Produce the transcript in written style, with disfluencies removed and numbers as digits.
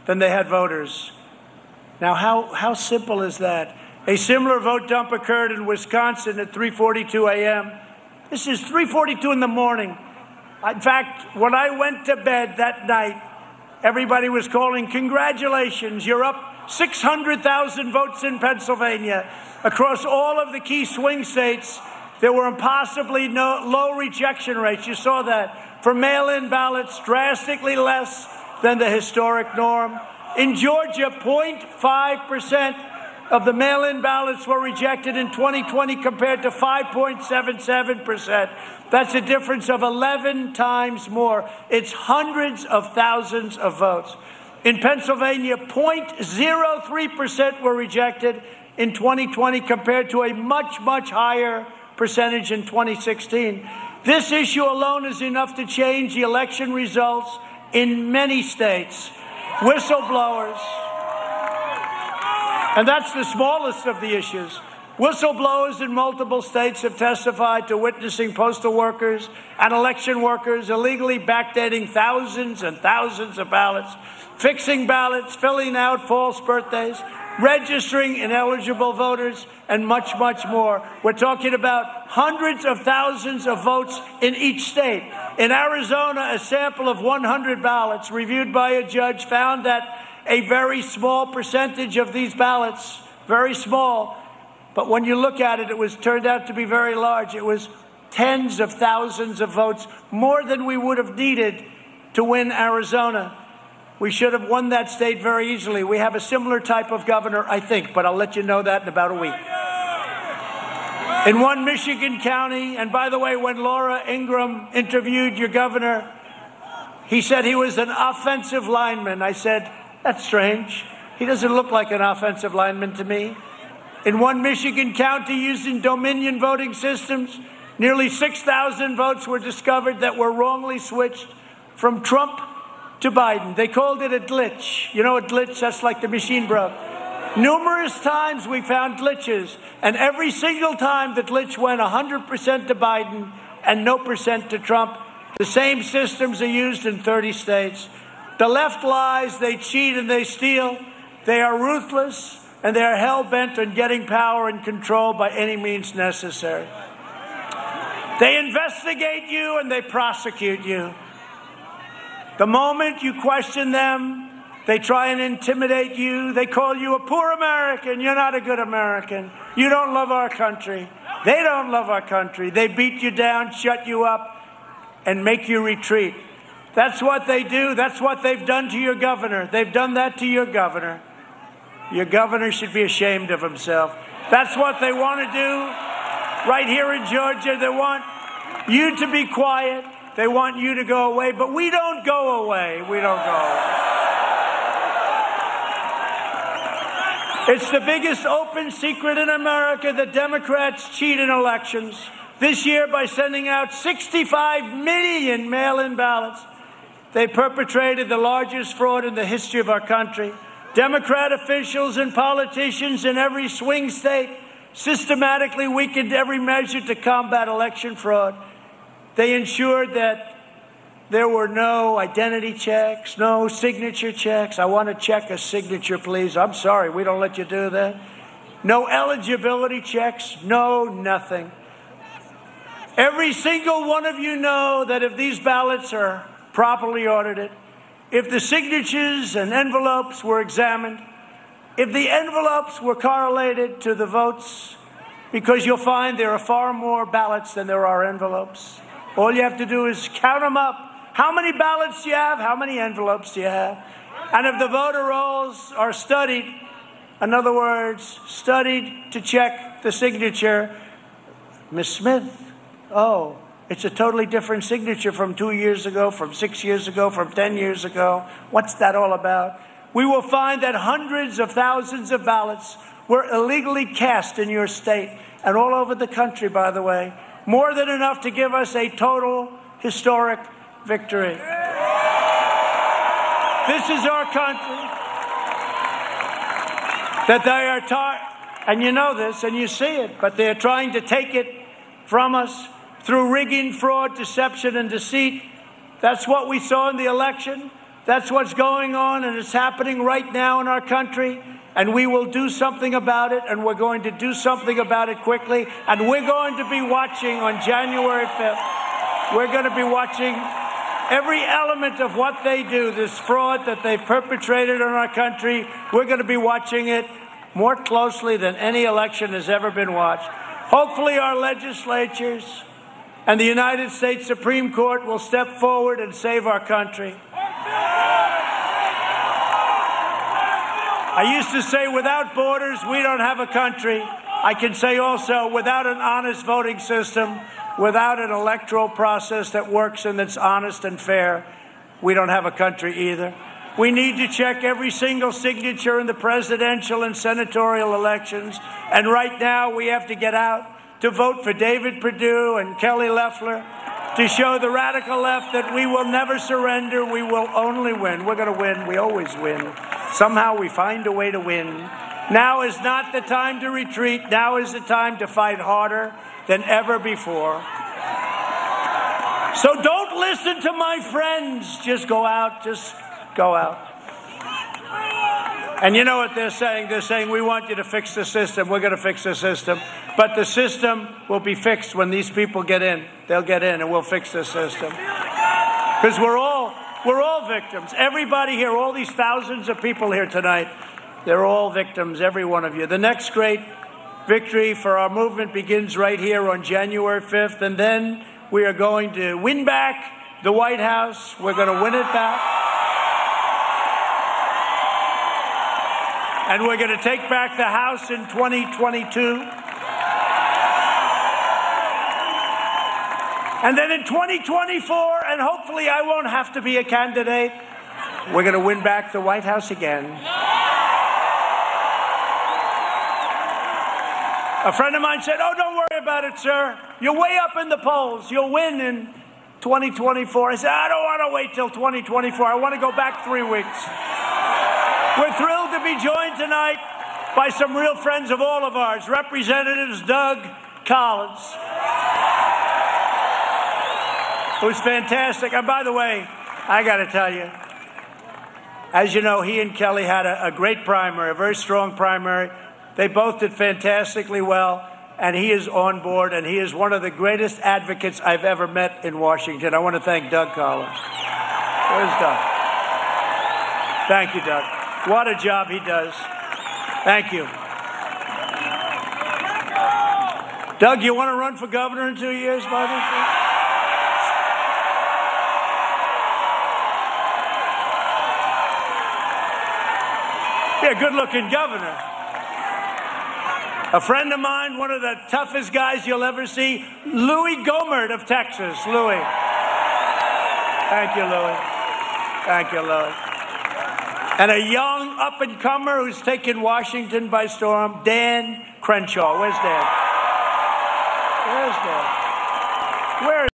than they had voters. Now, how simple is that? A similar vote dump occurred in Wisconsin at 3:42 a.m. This is 3:42 in the morning. In fact, when I went to bed that night, everybody was calling, "Congratulations, you're up 600,000 votes in Pennsylvania." Across all of the key swing states, there were impossibly low rejection rates. You saw that. For mail-in ballots, drastically less than the historic norm. In Georgia, 0.5% of the mail-in ballots were rejected in 2020 compared to 5.77%. That's a difference of 11 times more. It's hundreds of thousands of votes. In Pennsylvania, 0.03% were rejected in 2020 compared to a much, much higher percentage in 2016. This issue alone is enough to change the election results in many states. Whistleblowers, and that's the smallest of the issues. Whistleblowers in multiple states have testified to witnessing postal workers and election workers illegally backdating thousands and thousands of ballots, fixing ballots, filling out false birthdays, registering ineligible voters, and much, much more. We're talking about hundreds of thousands of votes in each state. In Arizona, a sample of 100 ballots reviewed by a judge found that a very small percentage of these ballots, very small, but when you look at it, turned out to be very large. It was tens of thousands of votes, more than we would have needed to win Arizona. We should have won that state very easily. We have a similar type of governor, I think, but I'll let you know that in about a week. In one Michigan county, and by the way, when Laura Ingraham interviewed your governor, he said he was an offensive lineman. I said, that's strange. He doesn't look like an offensive lineman to me. In one Michigan county using Dominion voting systems, nearly 6,000 votes were discovered that were wrongly switched from Trump to Biden. They called it a glitch. You know a glitch? That's like the machine broke. Numerous times we found glitches, and every single time the glitch went 100% to Biden and no percent to Trump. The same systems are used in 30 states. The left lies, they cheat and they steal. They are ruthless, and they are hell-bent on getting power and control by any means necessary. They investigate you and they prosecute you. The moment you question them, they try and intimidate you. They call you a poor American. You're not a good American. You don't love our country. They don't love our country. They beat you down, shut you up, and make you retreat. That's what they do. That's what they've done to your governor. They've done that to your governor. Your governor should be ashamed of himself. That's what they want to do right here in Georgia. They want you to be quiet. They want you to go away, but we don't go away. We don't go away. It's the biggest open secret in America that Democrats cheat in elections. This year, by sending out 65 million mail-in ballots, they perpetrated the largest fraud in the history of our country. Democrat officials and politicians in every swing state systematically weakened every measure to combat election fraud. They ensured that there were no identity checks, no signature checks. I want to check a signature, please. I'm sorry, we don't let you do that. No eligibility checks, no nothing. Every single one of you know that if these ballots are properly audited, if the signatures and envelopes were examined, if the envelopes were correlated to the votes, because you'll find there are far more ballots than there are envelopes. All you have to do is count them up. How many ballots do you have? How many envelopes do you have? And if the voter rolls are studied, in other words, studied to check the signature, Ms. Smith, oh, it's a totally different signature from 2 years ago, from 6 years ago, from 10 years ago. What's that all about? We will find that hundreds of thousands of ballots were illegally cast in your state and all over the country, by the way. More than enough to give us a total historic victory. This is our country that they are and you know this and you see it, but they are trying to take it from us through rigging, fraud, deception, and deceit. That's what we saw in the election. That's what's going on, and it's happening right now in our country. And we will do something about it, and we're going to do something about it quickly. And we're going to be watching on January 5th. We're going to be watching every element of what they do, this fraud that they've perpetrated on our country. We're going to be watching it more closely than any election has ever been watched. Hopefully our legislatures and the United States Supreme Court will step forward and save our country. I used to say, without borders, we don't have a country. I can say also, without an honest voting system, without an electoral process that works and that's honest and fair, we don't have a country either. We need to check every single signature in the presidential and senatorial elections. And right now, we have to get out to vote for David Perdue and Kelly Loeffler to show the radical left that we will never surrender. We will only win. We're going to win. We always win. Somehow we find a way to win. Now is not the time to retreat. Now is the time to fight harder than ever before. So don't listen to my friends. Just go out. Just go out. And you know what they're saying? They're saying, we want you to fix the system. We're going to fix the system. But the system will be fixed when these people get in. They'll get in and we'll fix the system. Because we're all victims. Everybody here, all these thousands of people here tonight, they're all victims, every one of you. The next great victory for our movement begins right here on January 5th. And then we are going to win back the White House. We're going to win it back. And we're going to take back the House in 2022. And then in 2024, and hopefully I won't have to be a candidate, we're going to win back the White House again. A friend of mine said, oh, don't worry about it, sir. You're way up in the polls. You'll win in 2024. I said, I don't want to wait till 2024. I want to go back 3 weeks. We're thrilled to be joined tonight by some real friends of all of ours, Representatives Doug Collins, who's fantastic. And by the way, I got to tell you, as you know, he and Kelly had a great primary, a very strong primary. They both did fantastically well, and he is on board, and he is one of the greatest advocates I've ever met in Washington. I want to thank Doug Collins. Where's Doug? Thank you, Doug. What a job he does. Thank you. Doug, you want to run for governor in 2 years, by the way? Yeah, good-looking governor. A friend of mine, one of the toughest guys you'll ever see, Louis Gohmert of Texas. Louis. Thank you, Louis. Thank you, Louis. And a young up-and-comer who's taken Washington by storm, Dan Crenshaw. Where's Dan? Where's Dan? Where is